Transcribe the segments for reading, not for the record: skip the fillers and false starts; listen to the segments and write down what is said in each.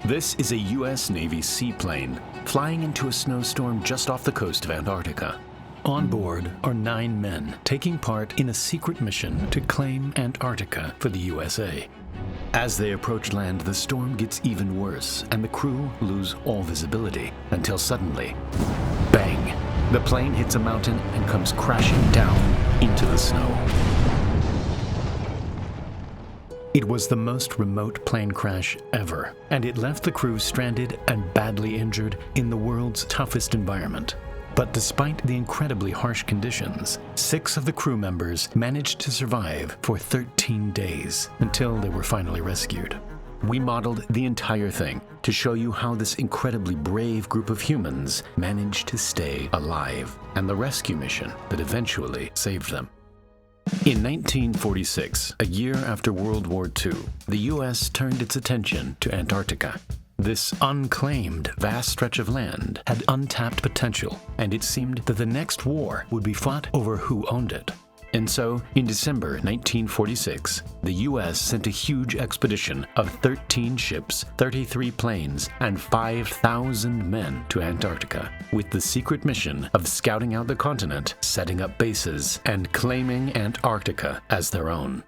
This is a U.S. Navy seaplane flying into a snowstorm just off the coast of Antarctica. On board are 9 men taking part in a secret mission to claim Antarctica for the USA. As they approach land, the storm gets even worse, and the crew lose all visibility until suddenly, bang! The plane hits a mountain and comes crashing down into the snow. It was the most remote plane crash ever, and it left the crew stranded and badly injured in the world's toughest environment. But despite the incredibly harsh conditions, 6 of the crew members managed to survive for 13 days until they were finally rescued. We modeled the entire thing to show you how this incredibly brave group of humans managed to stay alive, and the rescue mission that eventually saved them. In 1946, a year after World War II, the U.S. turned its attention to Antarctica. This unclaimed vast stretch of land had untapped potential, and it seemed that the next war would be fought over who owned it. And so, in December 1946, the U.S. sent a huge expedition of 13 ships, 33 planes, and 5,000 men to Antarctica, with the secret mission of scouting out the continent, setting up bases, and claiming Antarctica as their own.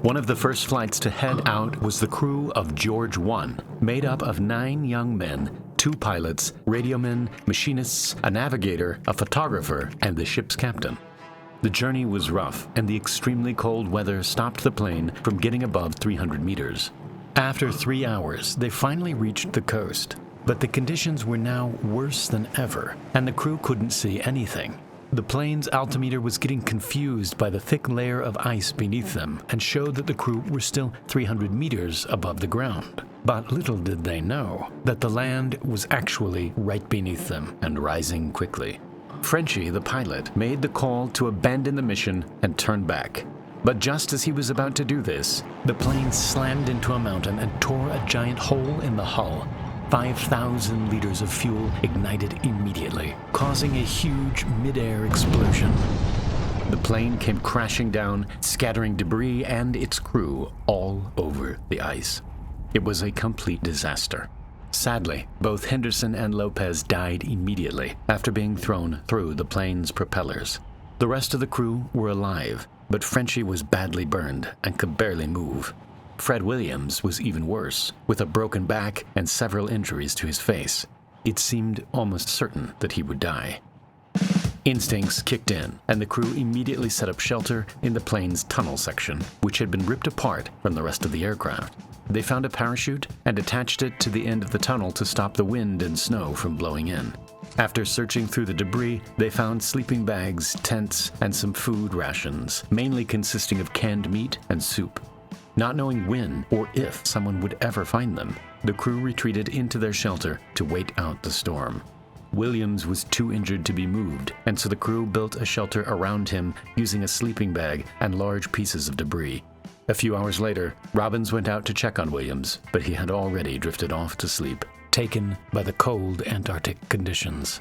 One of the first flights to head out was the crew of George 1, made up of 9 young men, 2 pilots, radiomen, machinists, a navigator, a photographer, and the ship's captain. The journey was rough, and the extremely cold weather stopped the plane from getting above 300 meters. After 3 hours, they finally reached the coast, but the conditions were now worse than ever, and the crew couldn't see anything. The plane's altimeter was getting confused by the thick layer of ice beneath them and showed that the crew were still 300 meters above the ground. But little did they know that the land was actually right beneath them and rising quickly. Frenchie, the pilot, made the call to abandon the mission and turn back. But just as he was about to do this, the plane slammed into a mountain and tore a giant hole in the hull. 5,000 liters of fuel ignited immediately, causing a huge mid-air explosion. The plane came crashing down, scattering debris and its crew all over the ice. It was a complete disaster. Sadly, both Henderson and Lopez died immediately after being thrown through the plane's propellers. The rest of the crew were alive, but Frenchie was badly burned and could barely move. Fred Williams was even worse, with a broken back and several injuries to his face. It seemed almost certain that he would die. Instincts kicked in, and the crew immediately set up shelter in the plane's tunnel section, which had been ripped apart from the rest of the aircraft. They found a parachute and attached it to the end of the tunnel to stop the wind and snow from blowing in. After searching through the debris, they found sleeping bags, tents, and some food rations, mainly consisting of canned meat and soup. Not knowing when or if someone would ever find them, the crew retreated into their shelter to wait out the storm. Williams was too injured to be moved, and so the crew built a shelter around him using a sleeping bag and large pieces of debris. A few hours later, Robbins went out to check on Williams, but he had already drifted off to sleep, taken by the cold Antarctic conditions.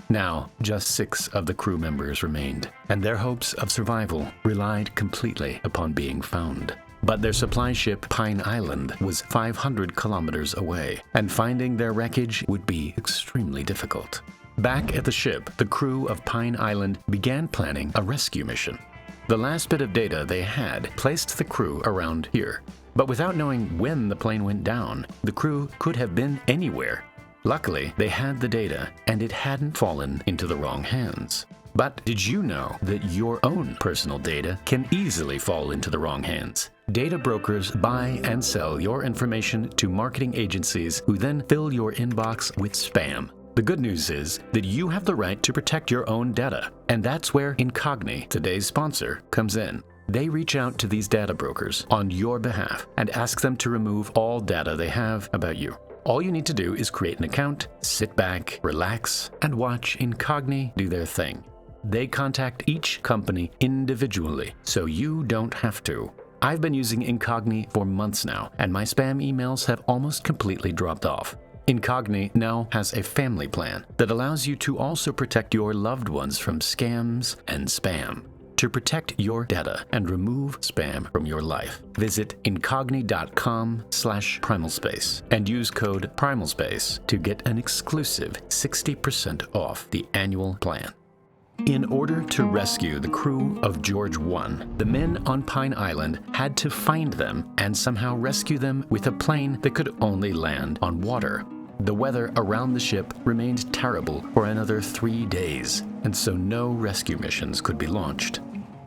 Now, just 6 of the crew members remained, and their hopes of survival relied completely upon being found. But their supply ship, Pine Island, was 500 kilometers away, and finding their wreckage would be extremely difficult. Back at the ship, the crew of Pine Island began planning a rescue mission. The last bit of data they had placed the crew around here, but without knowing when the plane went down, the crew could have been anywhere. Luckily, they had the data, and it hadn't fallen into the wrong hands. But did you know that your own personal data can easily fall into the wrong hands? Data brokers buy and sell your information to marketing agencies who then fill your inbox with spam. The good news is that you have the right to protect your own data, and that's where Incogni, today's sponsor, comes in. They reach out to these data brokers on your behalf and ask them to remove all data they have about you. All you need to do is create an account, sit back, relax, and watch Incogni do their thing. They contact each company individually, so you don't have to. I've been using Incogni for months now, and my spam emails have almost completely dropped off. Incogni now has a family plan that allows you to also protect your loved ones from scams and spam. to protect your data and remove spam from your life. Visit incogni.com/primalspace and use code primalspace to get an exclusive 60% off the annual plan. In order to rescue the crew of George 1, the men on Pine Island had to find them and somehow rescue them with a plane that could only land on water. The weather around the ship remained terrible for another 3 days, and so no rescue missions could be launched.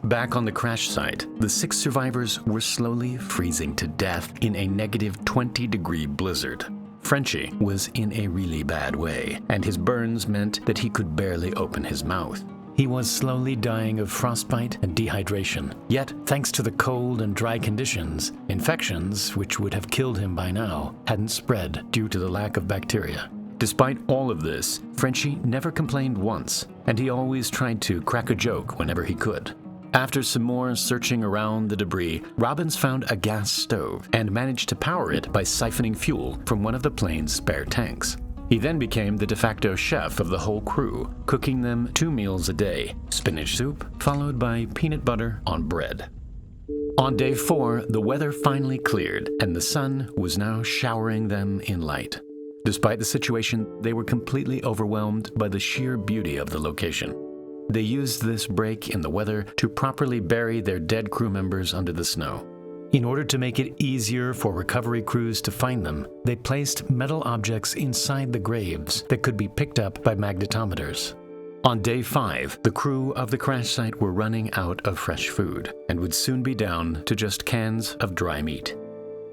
Back on the crash site, the 6 survivors were slowly freezing to death in a -20-degree blizzard. Frenchie was in a really bad way, and his burns meant that he could barely open his mouth. He was slowly dying of frostbite and dehydration. Yet, thanks to the cold and dry conditions, infections, which would have killed him by now, hadn't spread due to the lack of bacteria. Despite all of this, Frenchie never complained once, and he always tried to crack a joke whenever he could. After some more searching around the debris, Robbins found a gas stove and managed to power it by siphoning fuel from one of the plane's spare tanks. He then became the de facto chef of the whole crew, cooking them 2 meals a day, spinach soup followed by peanut butter on bread. On day 4, the weather finally cleared, and the sun was now showering them in light. Despite the situation, they were completely overwhelmed by the sheer beauty of the location. They used this break in the weather to properly bury their dead crew members under the snow. In order to make it easier for recovery crews to find them, they placed metal objects inside the graves that could be picked up by magnetometers. On day 5, the crew of the crash site were running out of fresh food and would soon be down to just cans of dry meat.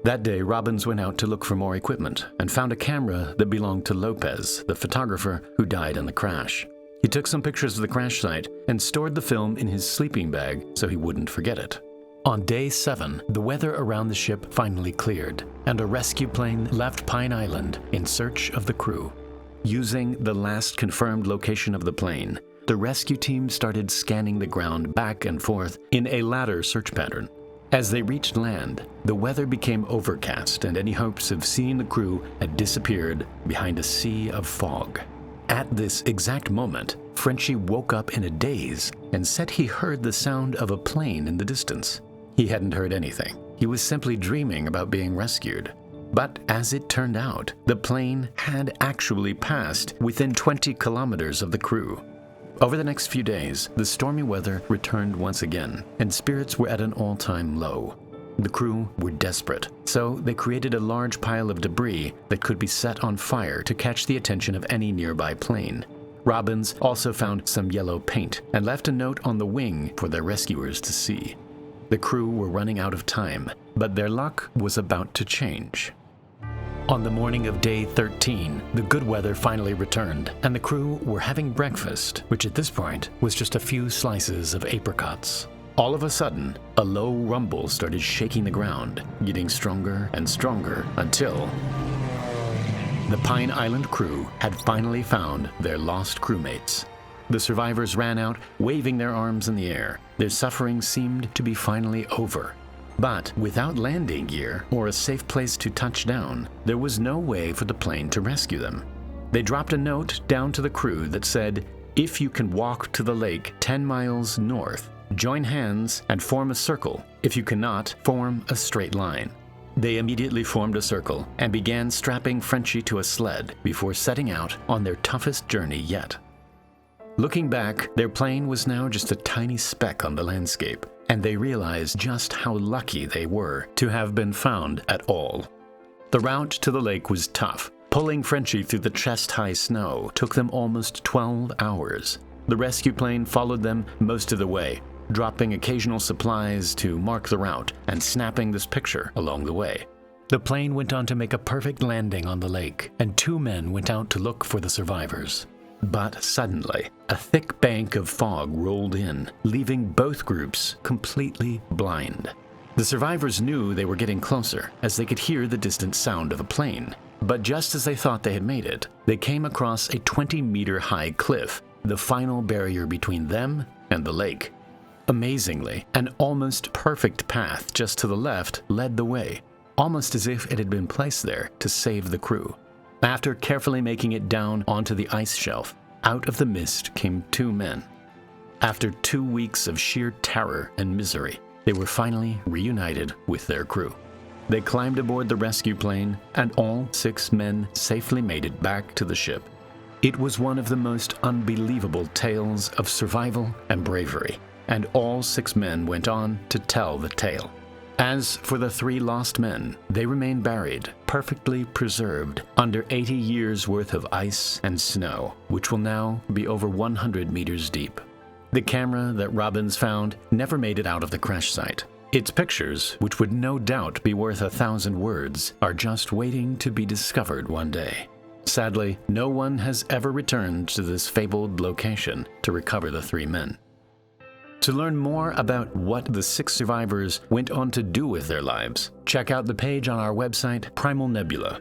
That day, Robbins went out to look for more equipment and found a camera that belonged to Lopez, the photographer who died in the crash. He took some pictures of the crash site and stored the film in his sleeping bag so he wouldn't forget it. On day 7, the weather around the ship finally cleared, and a rescue plane left Pine Island in search of the crew. Using the last confirmed location of the plane, the rescue team started scanning the ground back and forth in a ladder search pattern. As they reached land, the weather became overcast, and any hopes of seeing the crew had disappeared behind a sea of fog. At this exact moment, Frenchie woke up in a daze and said he heard the sound of a plane in the distance. He hadn't heard anything. He was simply dreaming about being rescued. But as it turned out, the plane had actually passed within 20 kilometers of the crew. Over the next few days, the stormy weather returned once again, and spirits were at an all-time low. The crew were desperate, so they created a large pile of debris that could be set on fire to catch the attention of any nearby plane. Robbins also found some yellow paint and left a note on the wing for their rescuers to see. The crew were running out of time, but their luck was about to change. On the morning of day 13, the good weather finally returned, and the crew were having breakfast, which at this point was just a few slices of apricots. All of a sudden, a low rumble started shaking the ground, getting stronger and stronger until the Pine Island crew had finally found their lost crewmates. The survivors ran out, waving their arms in the air. Their suffering seemed to be finally over. But without landing gear or a safe place to touch down, there was no way for the plane to rescue them. They dropped a note down to the crew that said, "If you can walk to the lake 10 miles north, join hands and form a circle. If you cannot, form a straight line." They immediately formed a circle and began strapping Frenchie to a sled before setting out on their toughest journey yet. Looking back, their plane was now just a tiny speck on the landscape, and they realized just how lucky they were to have been found at all. The route to the lake was tough. Pulling Frenchie through the chest-high snow took them almost 12 hours. The rescue plane followed them most of the way, dropping occasional supplies to mark the route and snapping this picture along the way. The plane went on to make a perfect landing on the lake, and 2 men went out to look for the survivors. But suddenly, a thick bank of fog rolled in, leaving both groups completely blind. The survivors knew they were getting closer, as they could hear the distant sound of a plane. But just as they thought they had made it, they came across a 20-meter-high cliff, the final barrier between them and the lake. Amazingly, an almost perfect path just to the left led the way, almost as if it had been placed there to save the crew. After carefully making it down onto the ice shelf, out of the mist came 2 men. After 2 weeks of sheer terror and misery, they were finally reunited with their crew. They climbed aboard the rescue plane, and all 6 men safely made it back to the ship. It was one of the most unbelievable tales of survival and bravery, and all 6 men went on to tell the tale. As for the 3 lost men, they remain buried, perfectly preserved, under 80 years' worth of ice and snow, which will now be over 100 meters deep. The camera that Robbins found never made it out of the crash site. Its pictures, which would no doubt be worth 1,000 words, are just waiting to be discovered one day. Sadly, no one has ever returned to this fabled location to recover the 3 men. To learn more about what the 6 survivors went on to do with their lives, check out the page on our website, Primal Nebula.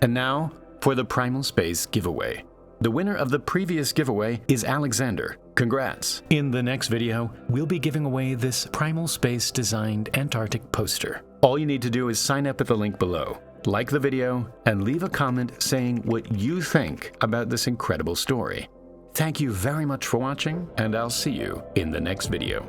And now, for the Primal Space giveaway. The winner of the previous giveaway is Alexander. Congrats! In the next video, we'll be giving away this Primal Space designed Antarctic poster. All you need to do is sign up at the link below, like the video, and leave a comment saying what you think about this incredible story. Thank you very much for watching, and I'll see you in the next video.